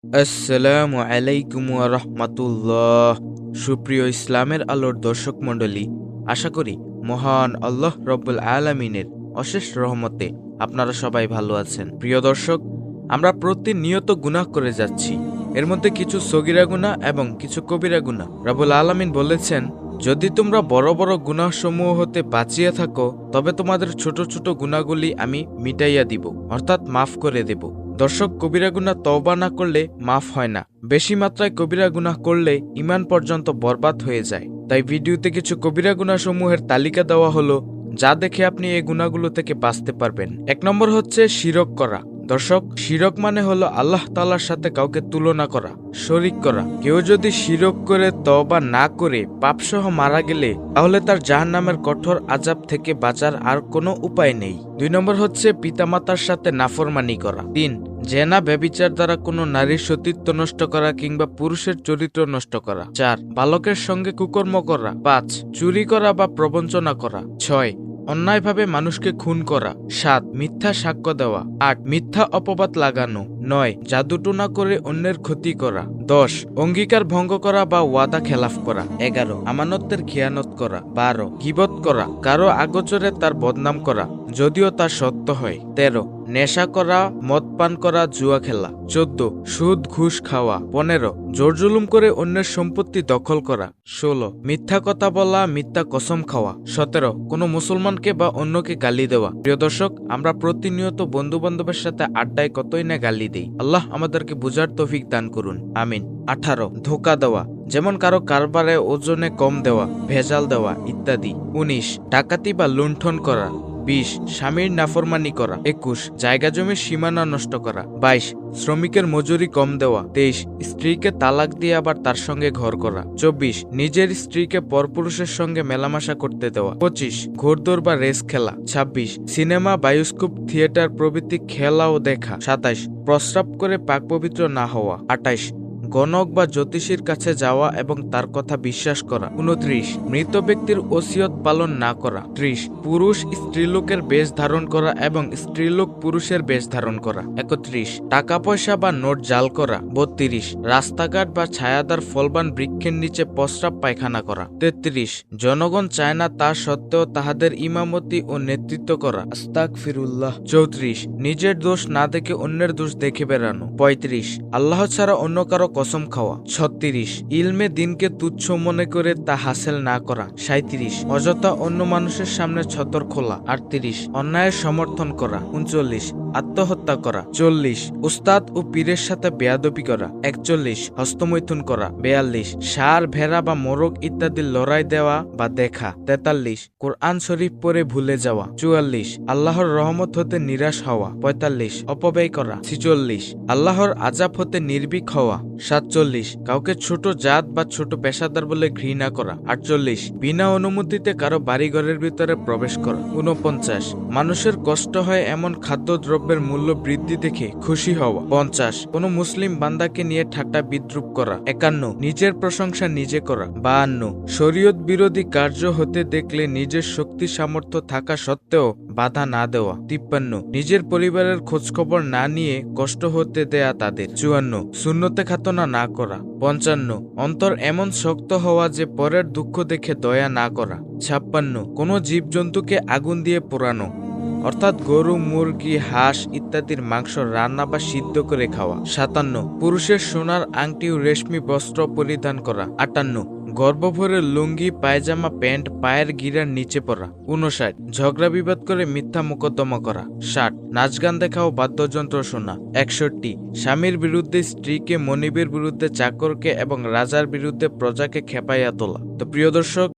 আসসালামু আলাইকুম ওয়া রাহমাতুল্লাহ। সুপ্রিয় ইসলামের আলোর দর্শক মণ্ডলী, আশা করি মহান আল্লাহ রব্বুল আলামিনের অশেষ রহমতে আপনারা সবাই ভালো আছেন। প্রিয় দর্শক, আমরা প্রতিনিয়ত গুনাহ করে যাচ্ছি। এর মধ্যে কিছু সগীরা গুনাহ এবং কিছু কবিরা গুনাহ। রব্বুল আলামিন বলেছেন, যদি তোমরা বড় বড় গুনাহসমূহ হতে বাঁচিয়ে থাকো, তবে তোমাদের ছোট ছোট গুনাহগুলি আমি মিটাইয়া দিব, অর্থাৎ মাফ করে দেব। দর্শক, কবিরা গুনাহ তওবা না করলে মাফ হয় না। বেশি মাত্রায় কবিরা গুনাহ করলে ঈমান পর্যন্ত বরবাদ হয়ে যায়। তাই ভিডিওতে কিছু কবিরা গুনাহ সমূহের তালিকা দেওয়া হলো, যা দেখে আপনি এই গুনাহগুলো থেকে বাঁচতে পারবেন। ১ নম্বর হচ্ছে শিরক করা। দর্শক, শিরক মানে হলো আল্লাহ তাআলার সাথে কাউকে তুলনা করা, শরীক করা। কেউ যদি শিরক করে তওবা না করে পাপসহ মারা গেলে, তাহলে তার জাহান্নামের কঠোর আযাব থেকে বাঁচার আর কোনো উপায় নেই। ২ নম্বর হচ্ছে পিতামাতার সাথে নাফরমানি করা। ৩, জেনা ব্যভিচার দ্বারা কোনো নারীর সতীত্ব নষ্ট করা কিংবা পুরুষের চরিত্র নষ্ট করা। ৪, বালকের সঙ্গে কুকর্ম করা। ৫, চুরি করা বা প্রবঞ্চনা করা। ৬, অন্যায়ভাবে মানুষকে খুন করা। ৭, মিথ্যা সাক্ষ্য দেওয়া। ৮, মিথ্যা অপবাদ লাগানো। ৯, জাদুটোনা করে অন্যের ক্ষতি করা। ১০, অঙ্গীকার ভঙ্গ করা বা ওয়াদা খেলাফ করা। ১১, আমানতের খেয়ানত করা। ১২, গীবত করা, কারো আগোচরে তার বদনাম করা যদিও তা সত্য হয়। ১৩, নেশা করা, মদ পান করা, জুয়া খেলা। ১৪, সুদ ঘুষ খাওয়া। ১৫, জোরজুলুম করে অন্যের সম্পত্তি দখল করা। ১৬, মিথ্যা কথা বলা, মিথ্যা কসম খাওয়া। ১৭, কোনো মুসলমানকে বা অন্যকে গালি দেওয়া। প্রিয় দর্শক, আমরা প্রতিনিয়ত বন্ধু বান্ধবের সাথে আড্ডায় কতই না গালি দেই। আল্লাহ আমাদেরকে বুঝার তৌফিক দান করুন, আমিন। ১৮, ধোঁকা দেওয়া, যেমন কারো কারবারে ওজনে কম দেওয়া, ভেজাল দেওয়া ইত্যাদি। ১৯, ডাকাতি বা লুণ্ঠন করা। ২০, স্বামীর নাফরমানি করা। ২১, জায়গা জমির সীমানা নষ্ট করা। ২২, শ্রমিকের মজুরি কম দেওয়া। ২৩, স্ত্রীকে তালাক দিয়ে আবার তার সঙ্গে ঘর করা। ২৪, নিজের স্ত্রীকে পরপুরুষের সঙ্গে মেলামেশা করতে দেওয়া। ২৫, ঘোড়দৌড় বা রেস খেলা। ২৬, সিনেমা, বায়োস্কোপ, থিয়েটার প্রভৃতি খেলা ও দেখা। ২৭, প্রস্রাব করে পাক পবিত্র না হওয়া। ২৮, গণক বা জ্যোতিষীর কাছে যাওয়া এবং তার কথা বিশ্বাস করা। ২৯, মৃত ব্যক্তির ওসিয়ত পালন না করা। ৩০, পুরুষ স্ত্রীলোকের বেশ ধারণ করা এবং স্ত্রীলোক পুরুষের বেশ ধারণ করা। ৩১, টাকা পয়সা বা নোট জাল করা। ৩২, রাস্তাঘাট বা ছায়াদার ফলবান বৃক্ষের নিচে প্রস্রাব পায়খানা করা। ৩৩, জনগণ চায় না তা সত্ত্বেও তাহাদের ইমামতি ও নেতৃত্ব করা। আস্তাগফিরুল্লাহ। ৩৪, নিজের দোষ না দেখে অন্যের দোষ দেখে বেড়ানো। ৩৫, আল্লাহ ছাড়া অন্য কারো কসম খাওয়া। ৩৬, ইলমে দিনকে তুচ্ছ মনে করে তা হাসিল না করা। ৩৭, অযথা অন্য মানুষের সামনে ছতর খোলা। ৩৮, অন্যায়ের সমর্থন করা। ৩৯, আত্মহত্যা করা। ৪০, উস্তাদ ও পীরের সাথে বেয়াদবি করা। ৪১, হস্তমৈথুন করা। ৪২, ষাঁড়, ভেড়া বা মোরগ ইত্যাদি লড়াই দেওয়া বা দেখা। ৪৩, কোরআন শরীফ পড়ে ভুলে যাওয়া। ৪৪, আল্লাহর রহমত হতে নিরাশ হওয়া। ৪৫, অপব্যয় করা। ৪৬, আল্লাহর আযাব হতে নির্ভীক হওয়া। ৪৭, কাউকে ছোট জাত বা ছোট পেশাদার বলে ঘৃণা করা। ৪৮, বিনা অনুমতিতে কারো বাড়িঘরের ভিতরে প্রবেশ করা। ৪৯, মানুষের কষ্ট হয় এমন খাদ্যদ্রব্যের মূল্য বৃদ্ধি দেখে খুশি হওয়া। ৫০, কোনো মুসলিম বান্দাকে নিয়ে ঠাট্টা বিদ্রুপ করা। ৫১, নিজের প্রশংসা নিজে করা। ৫২, শরীয়ত বিরোধী কার্য হতে দেখলে নিজের শক্তি সামর্থ্য থাকা সত্ত্বেও বাধা না দেওয়া। ৫৩, নিজের পরিবারের খোঁজখবর না নিয়ে কষ্ট হতে দেয়া তাদের। ৫৪, সুন্নতে খাতনা না করা। ৫৫, অন্তর এমন শক্ত হওয়া যে পরের দুঃখ দেখে দয়া না করা। ৫৬, কোনো জীবজন্তুকে আগুন দিয়ে পোড়ানো, অর্থাৎ গরু, মুরগি, হাঁস ইত্যাদির মাংস রান্না বা সিদ্ধ করে খাওয়া। ৫৭, পুরুষের সোনার আংটি ও রেশমি বস্ত্র পরিধান করা। ৫৮, গর্ভভরে লুঙ্গি, পায়জামা, প্যান্ট পায়ের গিরার নিচে পরা। ৫৯, ঝগড়া বিবাদ করে মিথ্যা মোকদ্দমা করা। ৬০, নাচ গান দেখা ও বাদ্যযন্ত্র শোনা। ৬১, স্বামীর বিরুদ্ধে স্ত্রীকে, মনিবের বিরুদ্ধে চাকরকে এবং রাজার বিরুদ্ধে প্রজাকে খেপাইয়া তোলা। তো প্রিয় দর্শক,